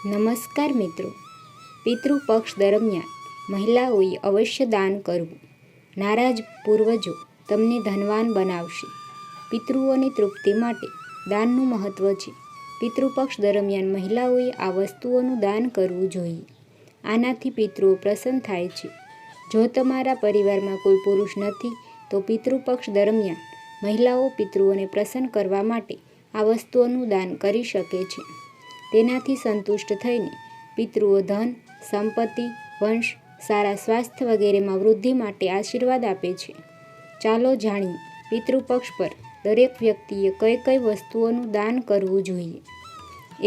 નમસ્કાર મિત્રો, પિતૃપક્ષ દરમિયાન મહિલાઓએ અવશ્ય દાન કરવું. નારાજ પૂર્વજો તમને ધનવાન બનાવશે. પિતૃઓની તૃપ્તિ માટે દાનનું મહત્વ છે. પિતૃપક્ષ દરમિયાન મહિલાઓએ આ વસ્તુઓનું દાન કરવું જોઈએ. આનાથી પિતૃઓ પ્રસન્ન થાય છે. જો તમારા પરિવારમાં કોઈ પુરુષ નથી તો પિતૃપક્ષ દરમિયાન મહિલાઓ પિતૃઓને પ્રસન્ન કરવા માટે આ વસ્તુઓનું દાન કરી શકે છે. તેનાથી સંતુષ્ટ થઈને પિતૃઓ ધન, સંપત્તિ, વંશ, સારા સ્વાસ્થ્ય વગેરેમાં વૃદ્ધિ માટે આશીર્વાદ આપે છે. ચાલો જાણીએ પિતૃપક્ષ પર દરેક વ્યક્તિએ કઈ કઈ વસ્તુઓનું દાન કરવું જોઈએ.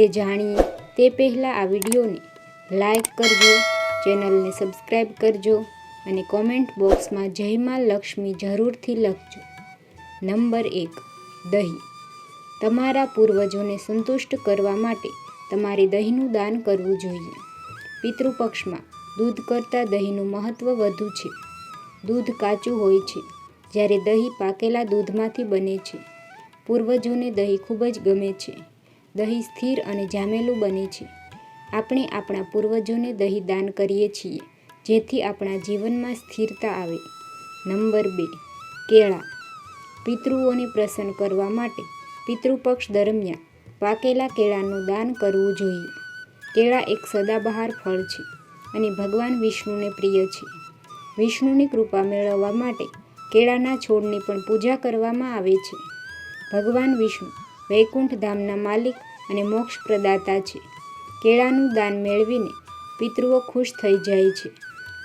એ જાણીએ તે પહેલાં આ વિડીયોને લાઈક કરજો, ચેનલને સબસ્ક્રાઈબ કરજો અને કોમેન્ટ બોક્સમાં જય માં લક્ષ્મી જરૂરથી લખજો. નંબર 1, દહીં. તમારા પૂર્વજોને સંતુષ્ટ કરવા માટે તમારે દહીંનું દાન કરવું જોઈએ. પિતૃપક્ષમાં દૂધ કરતાં દહીંનું મહત્ત્વ વધુ છે. દૂધ કાચું હોય છે, જ્યારે દહીં પાકેલા દૂધમાંથી બને છે. પૂર્વજોને દહીં ખૂબ જ ગમે છે. દહીં સ્થિર અને જામેલું બને છે. આપણે આપણા પૂર્વજોને દહીં દાન કરીએ છીએ, જેથી આપણા જીવનમાં સ્થિરતા આવે. નંબર 2, કેળા. પિતૃઓને પ્રસન્ન કરવા માટે પિતૃપક્ષ દરમિયાન પાકેલા કેળાનું દાન કરવું જોઈએ. કેળા એક સદાબહાર ફળ છે અને ભગવાન વિષ્ણુને પ્રિય છે. વિષ્ણુની કૃપા મેળવવા માટે કેળાના છોડની પણ પૂજા કરવામાં આવે છે. ભગવાન વિષ્ણુ વૈકુંઠ ધામના માલિક અને મોક્ષ પ્રદાતા છે. કેળાનું દાન મેળવીને પિતૃઓ ખુશ થઈ જાય છે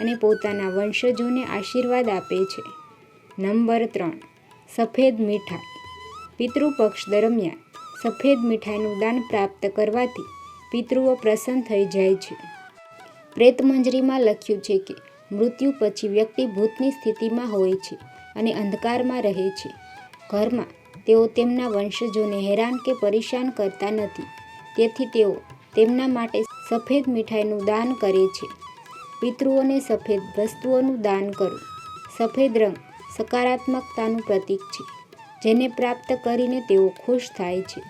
અને પોતાના વંશજોને આશીર્વાદ આપે છે. નંબર 3, સફેદ મીઠાઈ. પિતૃપક્ષ દરમિયાન સફેદ મીઠાઈનું દાન પ્રાપ્ત કરવાથી પિતૃઓ પ્રસન્ન થઈ જાય છે. પ્રેતમંજરીમાં લખ્યું છે કે મૃત્યુ પછી વ્યક્તિ ભૂતની સ્થિતિમાં હોય છે અને અંધકારમાં રહે છે. ઘરમાં તેઓ તેમના વંશજોને હેરાન કે પરેશાન કરતા નથી. તેથી તેઓ તેમના માટે સફેદ મીઠાઈનું દાન કરે છે. પિતૃઓને સફેદ વસ્તુઓનું દાન કરો. સફેદ રંગ સકારાત્મકતાનું પ્રતીક છે, જેને પ્રાપ્ત કરીને તેઓ ખુશ થાય છે.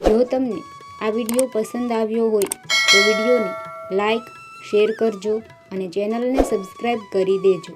જો તમને આ વિડીયો પસંદ આવ્યો હોય તો વિડીયોને લાઈક, શેર કરજો અને ચેનલને સબસ્ક્રાઈબ કરી દેજો.